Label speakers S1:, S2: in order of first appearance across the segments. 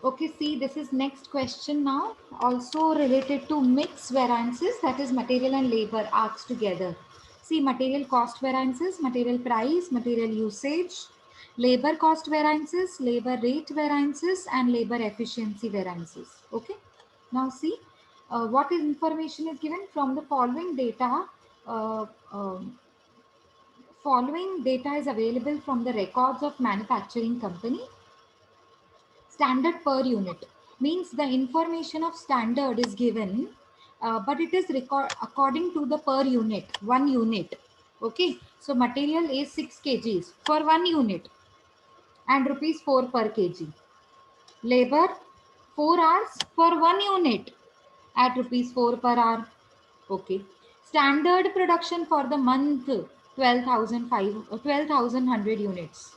S1: Okay, see, this is next question now. Also related to mix variances, that is material and labor asked together. See, material cost variances, material price, material usage, labor cost variances, labor rate variances, and labor efficiency variances. Okay. Now see, what is information is given from the following data. Uh, um, Following data is available from the records of manufacturing company. Standard per unit means the information of standard is given, but it is record according to the per unit, 1 unit. Okay, so material is 6 kgs for 1 unit and rupees 4 per kg. Labor 4 hours for 1 unit at rupees 4 per hour. Okay. Standard production for the month 12,100 units.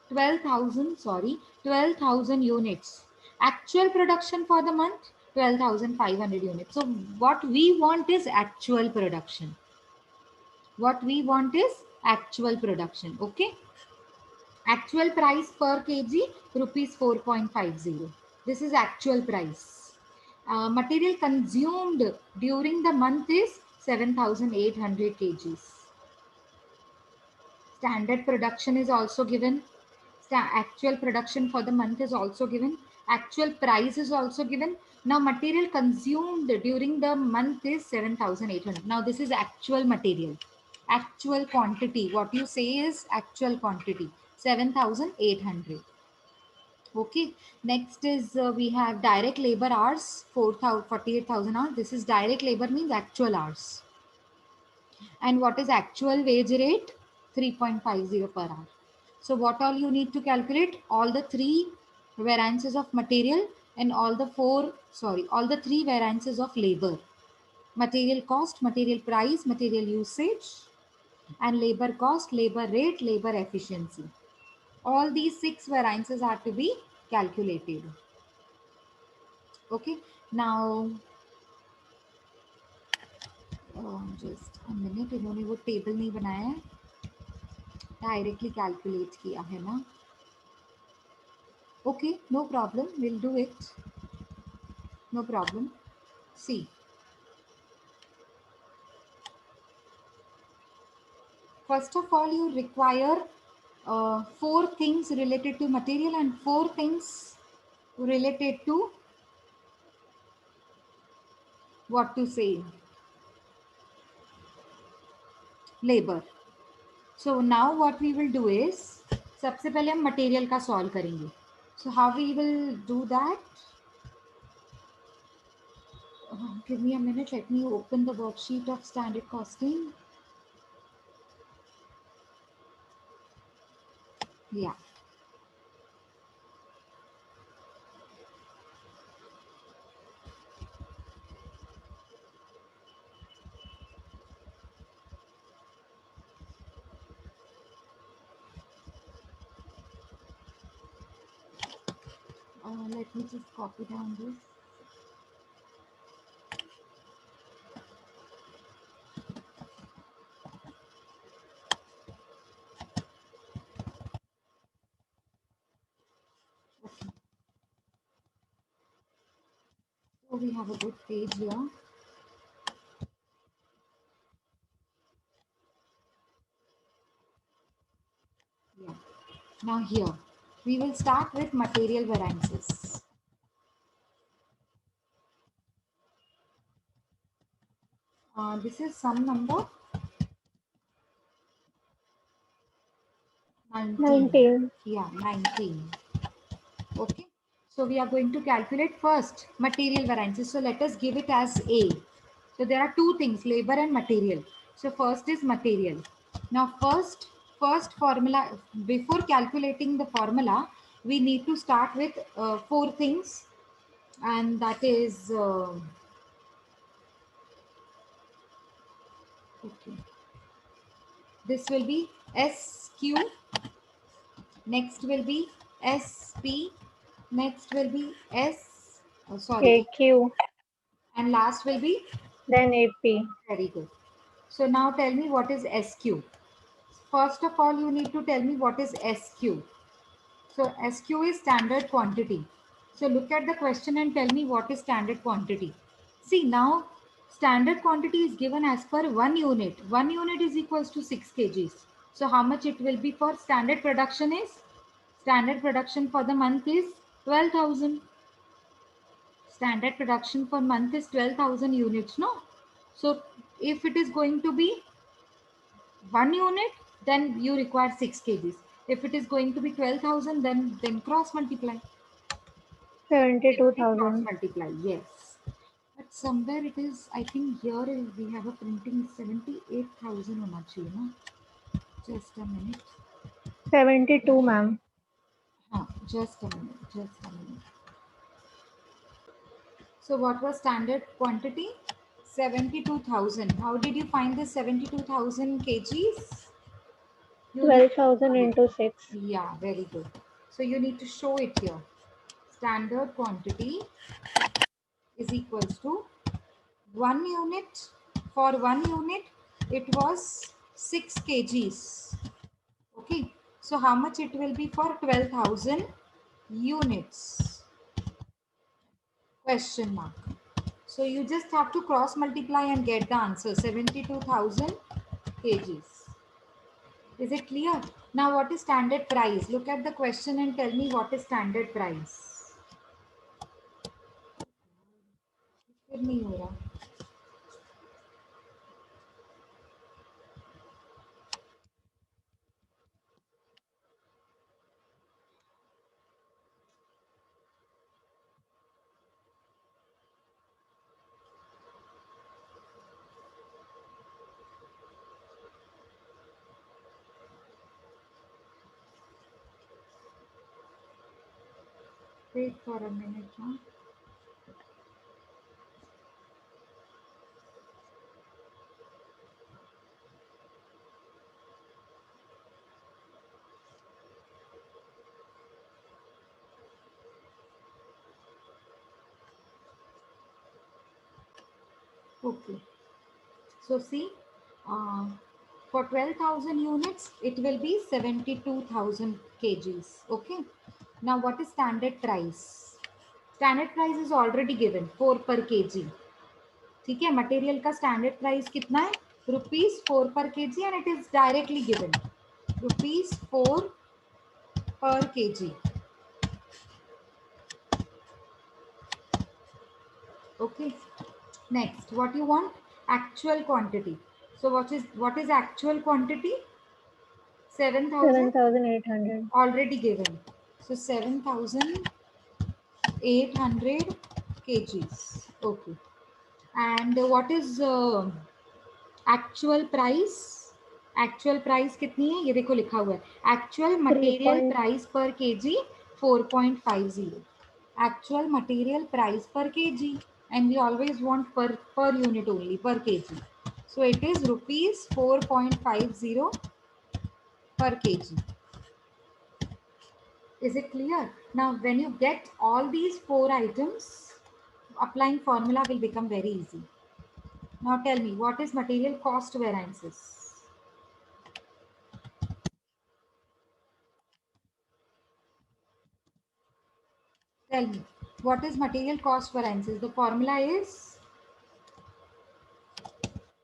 S1: 12,000, sorry, 12,000 units. Actual production for the month 12,500 units. So what we want is actual production. What we want is actual production. Okay. Actual price per kg rupees 4.50. This is actual price. Material consumed during the month is 7,800 kgs. Standard production is also given. Actual production for the month is also given. Actual price is also given. Now material consumed during the month is 7,800. Now this is actual material. Actual quantity. What you say is actual quantity. 7,800. Okay. Next is we have direct labor hours. 48,000 hours. This is direct labor means actual hours. And what is actual wage rate? 3.50 per hour. So what all you need to calculate? All the three variances of material and all the three variances of labor. Material cost, material price, material usage, and labor cost, labor rate, labor efficiency. All these six variances are to be calculated. Okay. Now, just a minute, इन्होंने वो table नहीं बनाया है, directly calculate किया है ना. Okay, no problem. We'll do it. No problem. See, first of all, you require four things related to material and four things related to what to say, labor. So now what we will do is, सबसे पहले हम material का solve करेंगे. So how we will do that? Give me a minute. Let me open the worksheet of standard costing. Yeah. Let me just copy down this. Okay. So we have a good page here. Yeah. Now here, we will start with material variances. This is sum number 19.
S2: 19.
S1: Yeah, 19. Okay. So we are going to calculate first material variances. So let us give it as A. So there are two things, labor and material. So first is material. Now first formula, before calculating the formula, we need to start with four things, and that is okay. This will be SQ, next will be SP, next will be sorry,
S2: AQ.
S1: and last will be,
S2: Then AP.
S1: very good. So now tell me what is SQ. First of all, you need to tell me what is SQ. So SQ is standard quantity. So look at the question and tell me what is standard quantity. See now, standard quantity is given as per 1 unit. 1 unit is equals to 6 kgs. So how much it will be for standard production is? Standard production for the month is 12,000. Standard production per month is 12,000 units, no? So if it is going to be 1 unit, then you require 6 kgs. If it is going to be 12,000, then cross multiply. Cross
S2: 72,000.
S1: multiply, yes. But somewhere it is, I think here we have a printing 78,000 hona chahiye, no? Just a minute.
S2: 72, ma'am.
S1: Just a minute, just a minute. So what was standard quantity? 72,000. How did you find the 72,000 kgs? You need
S2: 12,000 into 6.
S1: Yeah, very good. So you need to show it here. Standard quantity is equals to 1 unit. For 1 unit, it was 6 kgs. Okay. So how much it will be for 12,000 units? Question mark. So you just have to cross multiply and get the answer. 72,000 kgs. Is it clear? Now what is standard price? Look at the question and tell me what is standard price. फिर नहीं हो रहा. Wait for a minute. Huh? Okay. So see, uh, for 12,000 units, it will be 72,000 kgs. Okay. Now what is standard price? Standard price is already given 4 per kg. ठीक है, material का standard price कितना है? ₹4 per kg and it is directly given. ₹4 per kg. Okay. Next, what you want? Actual quantity. So what is actual quantity? 7,000
S2: 7,800.
S1: already given. So 7,800 kgs. Okay. And what is actual price? Actual price कितनी है? ये देखो लिखा हुआ है actual material price पर KG 4.50. Actual material price per kg, and we always want per unit only, per kg. So it is rupees 4.50 per kg. Is it clear? Now when you get all these 4 items, applying formula will become very easy. Now tell me, what is material cost variances? Tell me, what is material cost variances? The formula is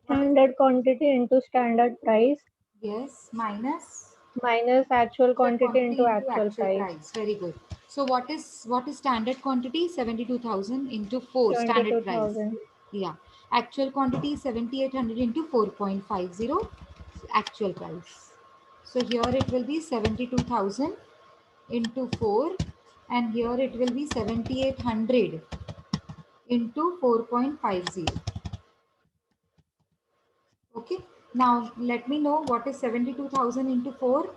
S2: Standard quantity into standard price
S1: yes, minus
S2: minus actual quantity into actual price.
S1: Very good. So what is standard quantity? 72,000 into 4 standard price.
S2: 72,000.
S1: Yeah. Actual quantity 7,800 into 4.50 actual price. So here it will be 72,000 into 4 and here it will be 7,800 into 4.50. Okay. Now let me know what is 72,000 into 4.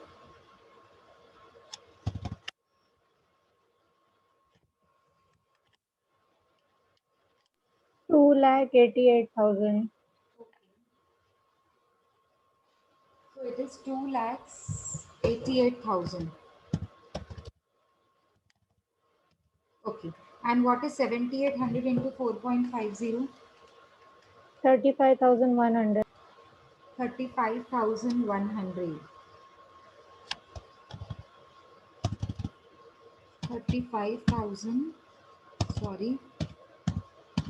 S2: 2,88,000.
S1: So it is 2,88,000. Okay. And what is 7,800 into 4.50?
S2: 35,100.
S1: 35,100. 35,000, sorry,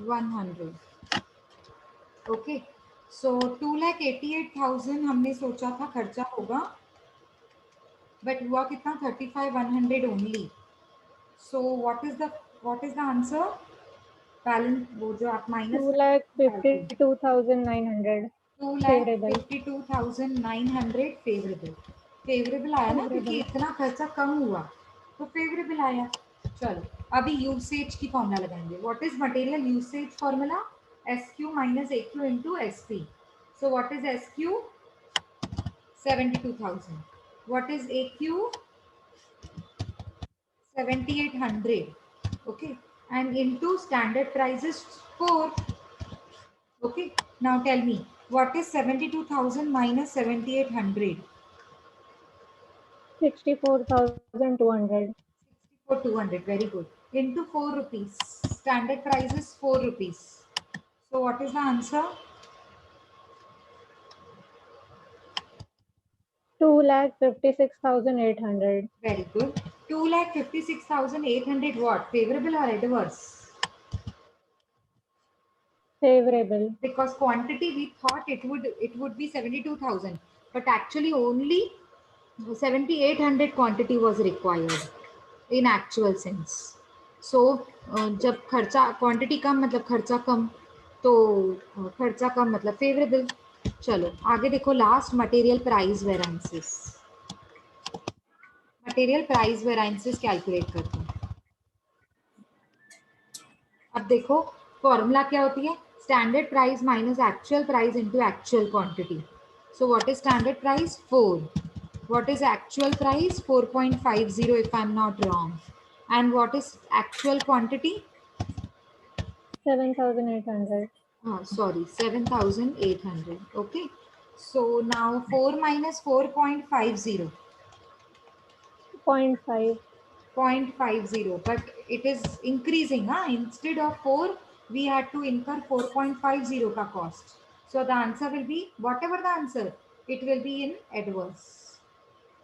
S1: 100. Okay, सो 2,88,000 हमने सोचा था खर्चा होगा, but हुआ कितना? 35,100 only. So what is the answer? Balance वो जो आप माइनस
S2: 2,52,900 favorable.
S1: 2,52,900 फेवरेबल आया ना, क्योंकि इतना खर्चा कम हुआ तो फेवरेबल आया. चलो अभी यूसेज की फॉर्मूला लगाएंगे. What is material usage formula? SQ minus AQ into SP. So what is SQ? 72,000. What is AQ? 7,800. Okay, and into standard price is 4. Okay, now tell me what is 72,000 minus 7,800?
S2: 64,200.
S1: 64,200. Very good. Into 4 rupees. Standard price is 4 rupees. So what is the answer?
S2: 2,56,800.
S1: Very good. 2,56,800 what? Favorable or adverse?
S2: Favorable.
S1: Because quantity we thought it would be 72,000, but actually only 7,800 quantity was required in actual sense. So जब खर्चा quantity कम मतलब खर्चा कम, तो खर्चा कम मतलब favourable. चलो आगे देखो, last material price variances. Material price variances calculate करते हैं. अब देखो फॉर्मूला क्या होती है? Standard price minus actual price into actual quantity. So what is standard price? 4. What is actual price? 4.50 if I'm not wrong. And what is actual quantity?
S2: 7,800.
S1: Sorry, 7,800. Okay. So now 4 minus 4.50.
S2: 0.5.
S1: 0.50, but it is increasing. Instead of 4, we had to incur 4.50 ka cost. So the answer will be, whatever the answer, it will be in adverse.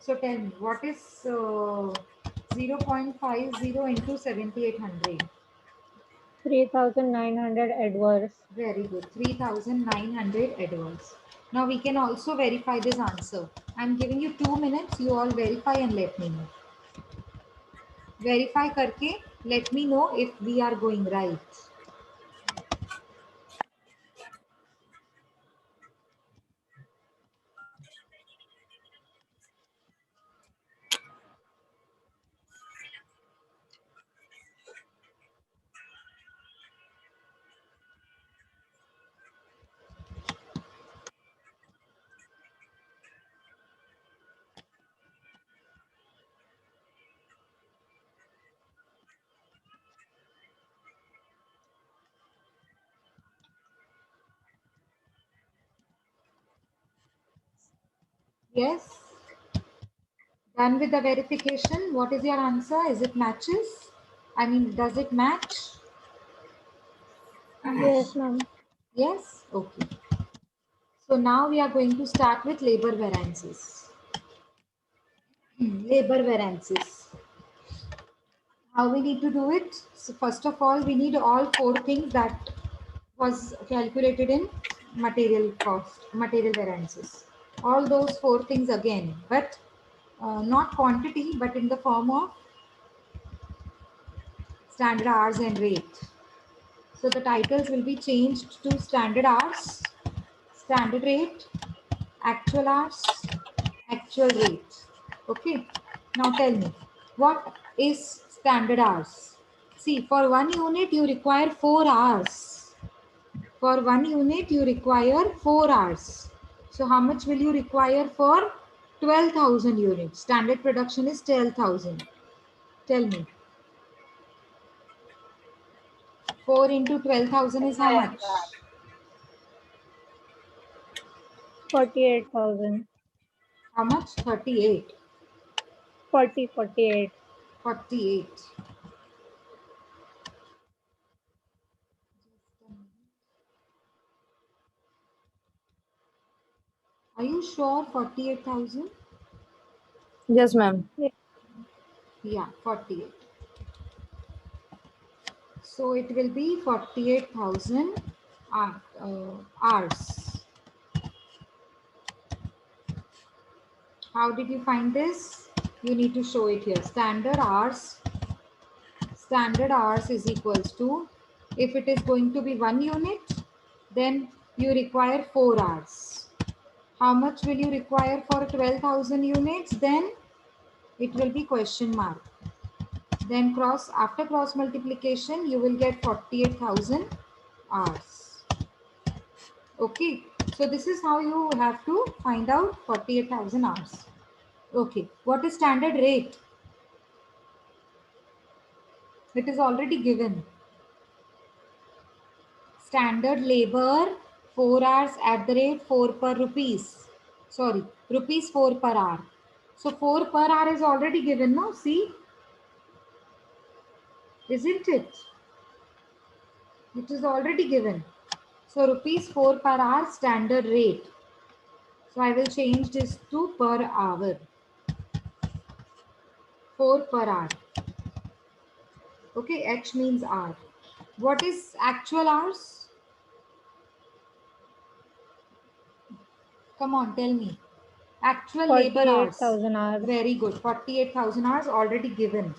S1: So tell me, what is 0.50 into 7,800?
S2: 3,900 adverse.
S1: Very good. 3,900 adverse. Now we can also verify this answer. I'm giving you 2 minutes. You all verify and let me know. Verify karke let me know if we are going right. Yes. Done with the verification. What is your answer? Is it matches? I mean, does it match?
S2: Yes, ma'am.
S1: Yes? Okay. So now we are going to start with labor variances. Labor variances. How we need to do it? So first of all, we need all 4 things that was calculated in material cost, material variances. All those 4 things again, but not quantity, but in the form of standard hours and rate. So the titles will be changed to standard hours, standard rate, actual hours, actual rate. Okay. Now tell me, what is standard hours? See, for 1 unit you require 4 hours. For 1 unit you require 4 hours. So how much will you require for 12,000 units? Standard production is 12,000. Tell me. 4 into 12,000 is how much?
S2: 48,000.
S1: How much? 38.
S2: 48.
S1: 48. Are you sure 48,000?
S3: Yes, ma'am.
S2: Yes.
S1: Yeah, 48. So it will be 48,000 hours. How did you find this? You need to show it here. Standard hours is equals to, if it is going to be 1 unit, then you require 4 hours. How much will you require for 12,000 units? Then it will be question mark. Then after cross multiplication, you will get 48,000 hours. Okay, so this is how you have to find out 48,000 hours. Okay, what is standard rate? It is already given. Standard labor 4 hours at the rate 4 per rupees. Sorry, rupees 4 per hour. So 4 per hour is already given, no? See, isn't it? It is already given. So rupees 4 per hour standard rate. So I will change this to per hour. 4 per hour. Okay, H means hour. What is actual hours? Come on, tell me. Actual labor hours.
S2: 48,000 hours.
S1: Very good. 48,000 hours already given.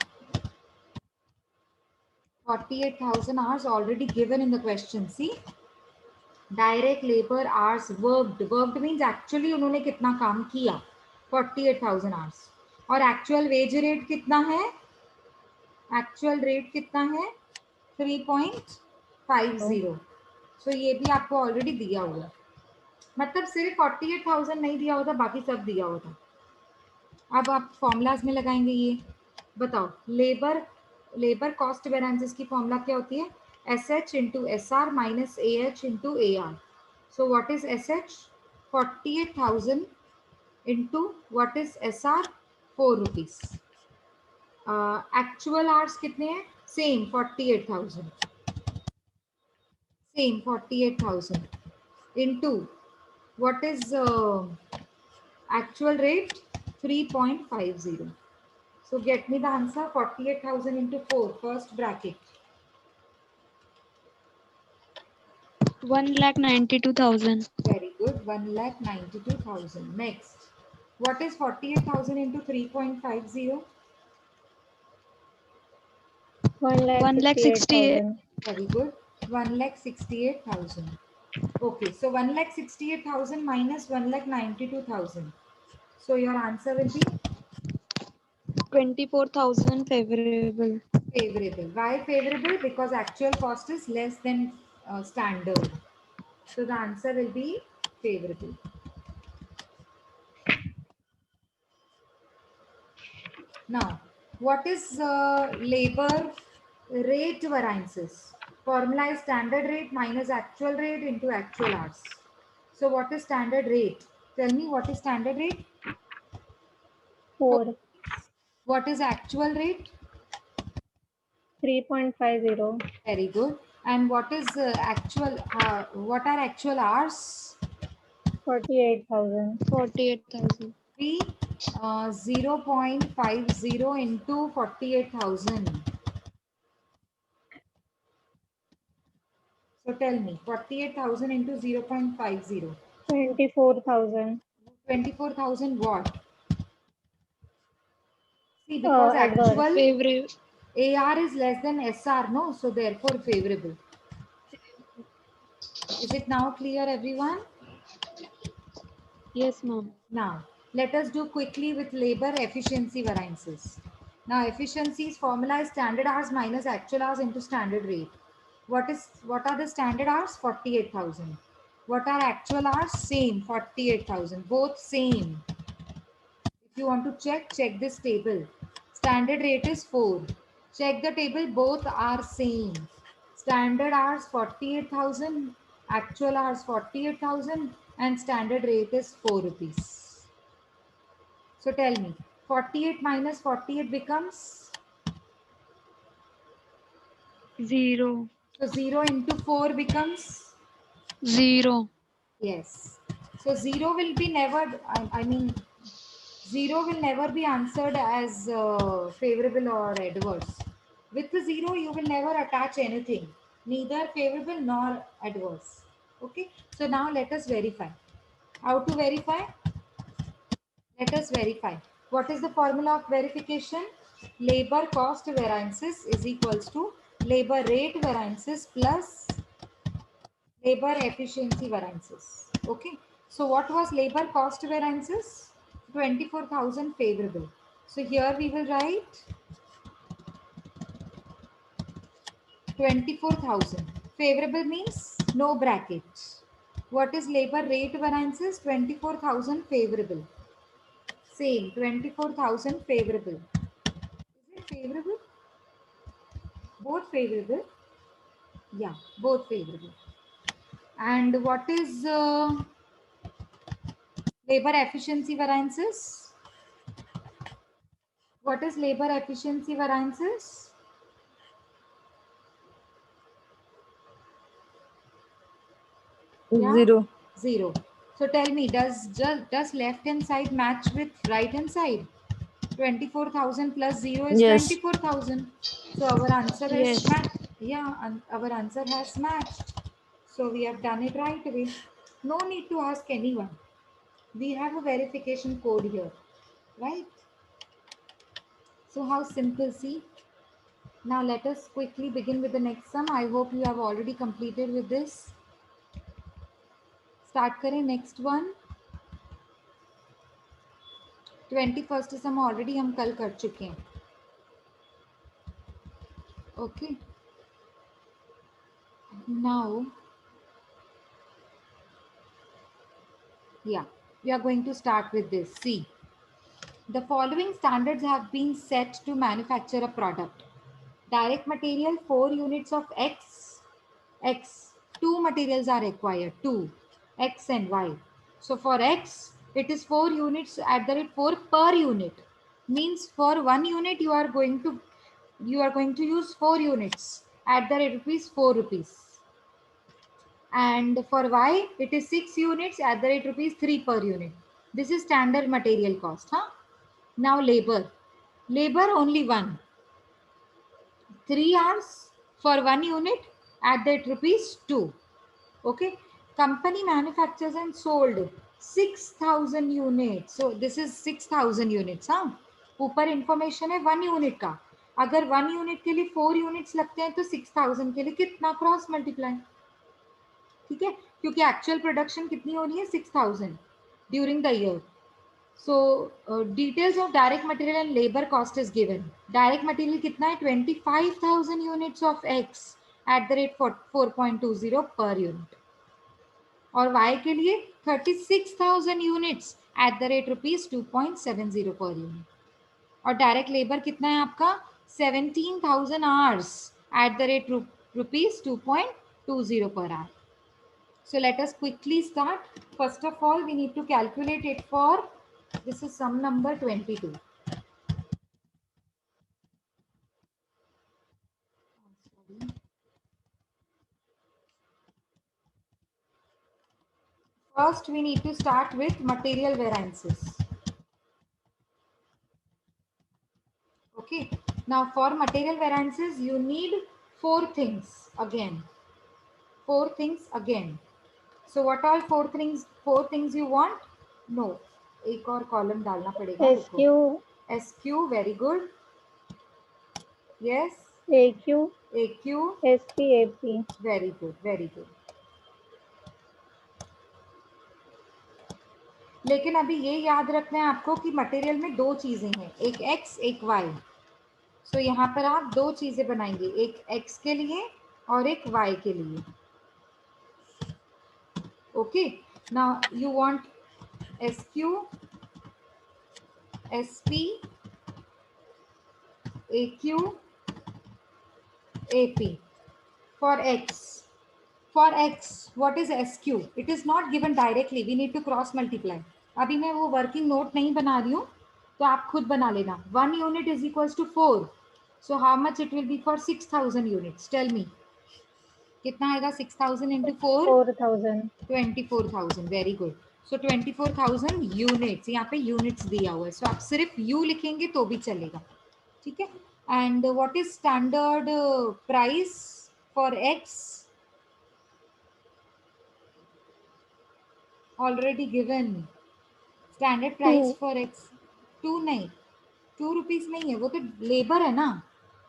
S1: 48,000 hours already given in the question. See? Direct labor hours worked. Worked means actually उन्होंने कितना काम किया. 48,000 hours. और actual wage rate कितना है? Actual rate कितना है? 3.50. So ये भी आपको ऑलरेडी दिया हुआ. मतलब सिर्फ 48,000 नहीं दिया होता, बाकी सब दिया होता. अब आप फॉर्मूलाज में लगाएंगे. ये बताओ, लेबर कॉस्ट वेरिएंसेस की फॉर्मूला क्या होती है? SH into SR minus AH into AR. So what is SH? 48,000 into what is SR? 4 rupees. Actual hours कितने हैं? Same 48,000. Same 48,000 into what is actual rate? 3.50. So get me the answer. 48,000 into 4, first bracket.
S3: 1,92,000.
S1: Very good. 1,92,000. Next. What is 48,000 into 3.50?
S2: 1,68,000.
S1: Very good. 1,68,000. Okay. So 1,68,000 minus 1,92,000. So your answer will be
S3: 24,000 favorable.
S1: favorable. Why favorable? Because actual cost is less than standard. So the answer will be favorable. Now, what is labor rate variances? Formula is standard rate minus actual rate into actual hours. So what is standard rate? Tell me, what is standard rate?
S2: 4.
S1: What is actual rate?
S2: 3.50.
S1: Very good. And what is what are actual hours?
S2: 48,000.
S3: 48,000.
S1: 0.50 into 48,000. So tell me, 48,000 into 0.50.
S2: 24,000.
S1: 24,000 what? See, because
S2: Adverse.
S1: actual
S3: Favorable.
S1: AR is less than SR, no? So therefore favorable. Is it now clear, everyone?
S3: Yes, ma'am.
S1: Now, let us do quickly with labor efficiency variances. Now, efficiency's formula is standard hours minus actual hours into standard rate. What are the standard hours? 48,000. What are actual hours? Same, 48,000. Both same. If you want to check this table. Standard rate is 4. Check the table, both are same. Standard hours 48,000, actual hours 48,000, and standard rate is 4 rupees. So tell me, 48 minus 48 becomes?
S3: 0.
S1: So 0 into 4 becomes?
S3: 0.
S1: Yes. So 0 will be never, I mean, 0 will never be answered as favorable or adverse. With the 0, you will never attach anything, neither favorable nor adverse. Okay, so now let us verify. How to verify? Let us verify. What is the formula of verification? Labor cost variances is equals to labor rate variances plus labor efficiency variances. Okay. So what was labor cost variances? 24,000 favorable. So here we will write 24,000. Favorable means no bracket. What is labor rate variances? 24,000 favorable. Same, 24,000 favorable. Is it favorable? Both favorable? Yeah, both favorable. And what is labor efficiency variances? What is labor efficiency variances? Yeah,
S2: 0.
S1: 0. So tell me, does left hand side match with right hand side? 24,000 plus 0 is
S2: Yes.
S1: 24,000. So our answer is
S3: Yes.
S1: yeah, and our answer has matched. So we have done it right away. No need to ask anyone. We have a verification code here, right? So how simple, see? Now let us quickly begin with the next sum. I hope you have already completed with this. Start करें next one. 21st sum already हम कल कर चुके हैं. Okay. Now, yeah, we are going to start with this. See, the following standards have been set to manufacture a product. Direct material 4 units of X. 2 materials are required, 2, X and Y. So for X, it is 4 units at the rate 4 per unit. Means for 1 unit you are going to use 4 units at the rate rupees 4 rupees. And for Y, it is 6 units at the rate rupees 3 per unit. This is standard material cost. Huh? Now labor. Labor only 1. 3 hours for 1 unit at that rupees 2. Okay. Company manufactures and sold 6,000 units. So this is 6,000 units. हाँ, ऊपर information है 1 unit का. अगर 1 unit के लिए 4 units लगते हैं तो 6,000 के लिए कितना क्रॉस मल्टीप्लाई. ठीक है, क्योंकि एक्चुअल प्रोडक्शन कितनी हो रही है 6,000 during the year. So details of direct material and labor cost is given. Direct material कितना है 25,000 units of X at the rate 4.20 per unit. और Y के लिए 36,000 units at the rate rupees 2.70 per unit. और direct labour कितना है आपका 17,000 hours at the rate rupees 2.20 per hour. So let us quickly start. First of all, we need to calculate it for, this is sum number 22. First, we need to start with material variances. Okay. Now, for material variances, you need 4 things again. 4 things again. So, what all 4 things you want? No. एक और column डालना पड़ेगा.
S2: SQ,
S1: SQ, very good. Yes.
S2: AQ,
S1: AQ,
S2: SP, AP.
S1: very good, very good. लेकिन अभी ये याद रखना है आपको कि मटेरियल में 2 चीजें हैं, एक X एक Y. सो यहाँ पर आप 2 चीजें बनाएंगे, एक X के लिए और एक Y के लिए. Okay. Now you want SQ, SP, AQ, AP for X. For X, what is SQ? It is not given directly. We need to cross multiply. अभी मैं वो वर्किंग नोट नहीं बना रही हूँ, तो आप खुद बना लेना. 1 unit is equals to 4. So how much it will be for 6,000 units? Tell me. कितना आएगा 6,000 into 4?
S2: 4,000.
S1: 24,000. Very good. So 24,000 units. यहाँ पे units दिया हुआ है. So आप सिर्फ U लिखेंगे तो भी चलेगा. ठीक है. And what is standard price for X? Already given. Standard price
S2: 2.
S1: for X 2 नहीं, 2 रुपीज नहीं है, वो तो लेबर है ना,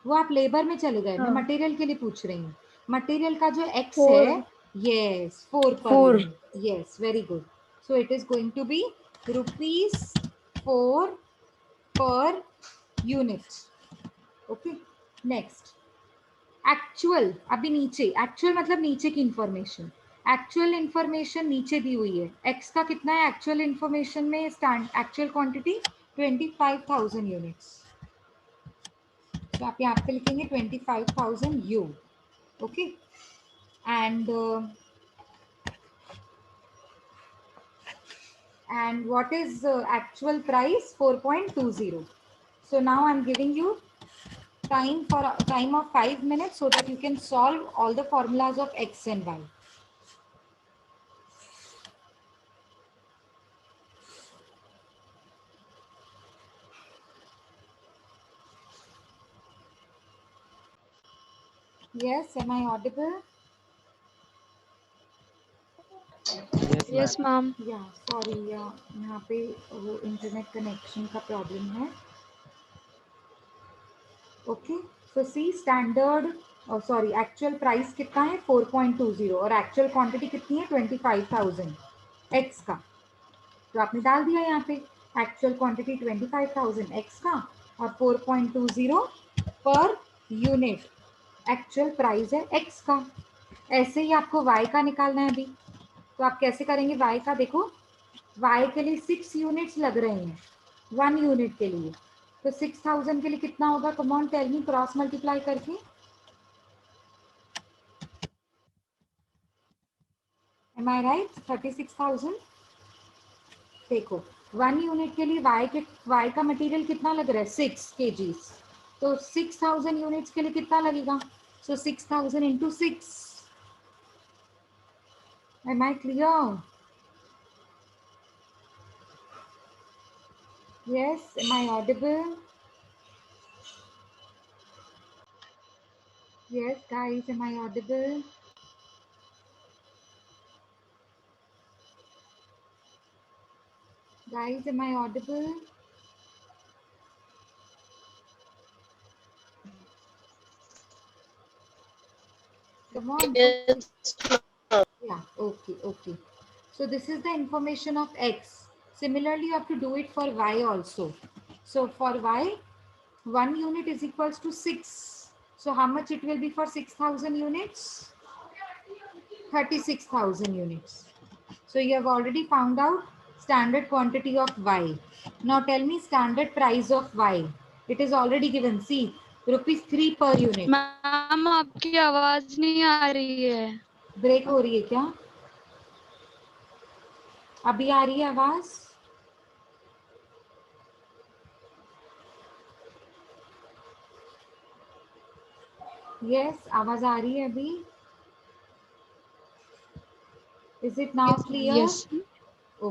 S1: वो आप लेबर में चले गए। मैं
S2: हाँ
S1: मटेरियल के लिए पूछ रही हूँ। मटेरियल का जो X
S2: 4.
S1: है, yes 4 per
S2: 4.
S1: Unit, yes very good. So it is going to be ₹4 per unit. Okay, next actual. अभी नीचे एक्चुअल मतलब नीचे की इंफॉर्मेशन, एक्चुअल इंफॉर्मेशन नीचे दी हुई है। एक्स का कितना है एक्चुअल इंफॉर्मेशन में? Actual quantity 25,000 units. तो आप यहाँ पे लिखेंगे 25,000 you. Okay, and what is actual price? 4.20. So now I'm giving you time of 5 minutes so that you can solve all the formulas of X and Y. Yes, am I audible?
S3: Yes, ma'am.
S1: या sorry, या यहाँ पे वो internet connection का problem है। Okay, so see standard, sorry actual price कितना है? 4.20 और एक्चुअल क्वांटिटी कितनी है? 25,000 एक्स का। तो आपने डाल दिया यहाँ पे एक्चुअल क्वांटिटी 25,000 एक्स का और 4.20 पर यूनिट एक्चुअल प्राइस है एक्स का। ऐसे ही आपको वाई का निकालना है अभी। तो आप कैसे करेंगे वाई का? देखो, वाई के लिए 6 यूनिट्स लग रहे हैं 1 यूनिट के लिए। तो 6,000 के लिए कितना होगा? Come on tell me, cross multiply करके। Am I right? 36,000। देखो 1 यूनिट के लिए वाई का मटेरियल कितना लग रहा है? 6 kg। तो 6,000 यूनिट्स के लिए कितना लगेगा? So 6,000 into 6। Am I clear? Yes, am I audible? Yes, guys, am I audible? Guys, am I audible? Come on.
S4: Yes.
S1: Yeah, okay, okay. So this is the information of X. Similarly, you have to do it for Y also. So for Y, 1 unit is equals to 6. So how much it will be for 6,000 units? 36,000 units. So you have already found out standard quantity of Y. Now tell me standard price of Y. It is already given. See, ₹3 per unit.
S3: Ma'am आपकी आवाज नहीं आ रही है।
S1: Break हो रही है क्या? अभी आ रही है आवाज? यस, आवाज आ रही है अभी? Is it now clear?
S3: Yes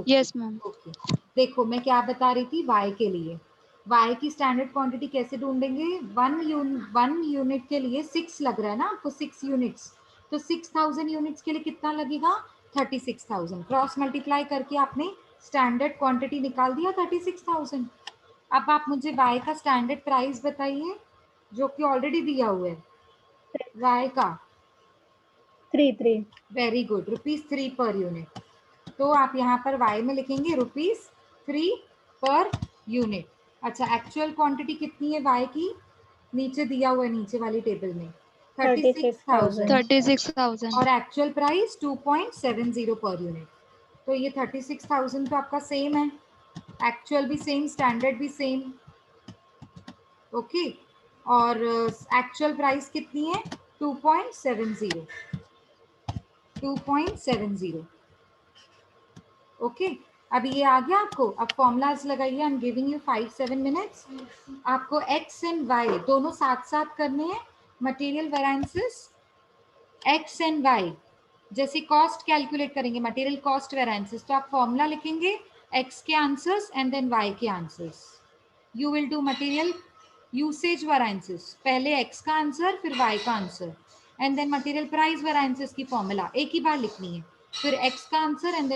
S3: yes ma'am.
S1: Okay, देखो मैं क्या बता रही थी वाई के लिए। वाई की स्टैंडर्ड क्वांटिटी कैसे ढूंढेंगे? 1 यूनिट के लिए 6 लग रहा है ना आपको, 6 यूनिट्स। तो 6,000 यूनिट्स के लिए कितना लगेगा? 36,000। क्रॉस मल्टीप्लाई करके आपने स्टैंडर्ड क्वांटिटी निकाल दिया 36,000। अब आप मुझे वाई का स्टैंडर्ड प्राइस बताइए जो कि ऑलरेडी दिया हुआ है। वाई का
S2: 3.
S1: Very good, ₹3 per unit. तो आप यहाँ पर वाई में लिखेंगे ₹3 पर यूनिट। अच्छा, एक्चुअल क्वांटिटी कितनी है वाई की? नीचे दिया हुआ है, नीचे वाली टेबल में 36,000
S3: 36,000
S1: और एक्चुअल प्राइस 2.70 पर यूनिट। तो ये 36,000 तो आपका सेम है, एक्चुअल भी सेम, स्टैंडर्ड भी सेम। ओके, और एक्चुअल प्राइस कितनी है? 2.70। 2.70। ओके, अभी ये आ गया आपको। अब फॉर्मूलाज लगाइए। I am giving you 5-7 minutes. आपको एक्स एंड वाई दोनों साथ साथ करने हैं। Material variances X and Y, जैसे कॉस्ट कैलकुलेट करेंगे मटेरियल कॉस्ट वेरिएंसेस, तो आप फॉर्मूला लिखेंगे एक्स के आंसर्स एंड देन वाई के answers. You will do material usage variances, पहले x का आंसर फिर y का answer, and then material price variances की फॉर्मूला एक ही बार लिखनी है, फिर x का आंसर एंड देन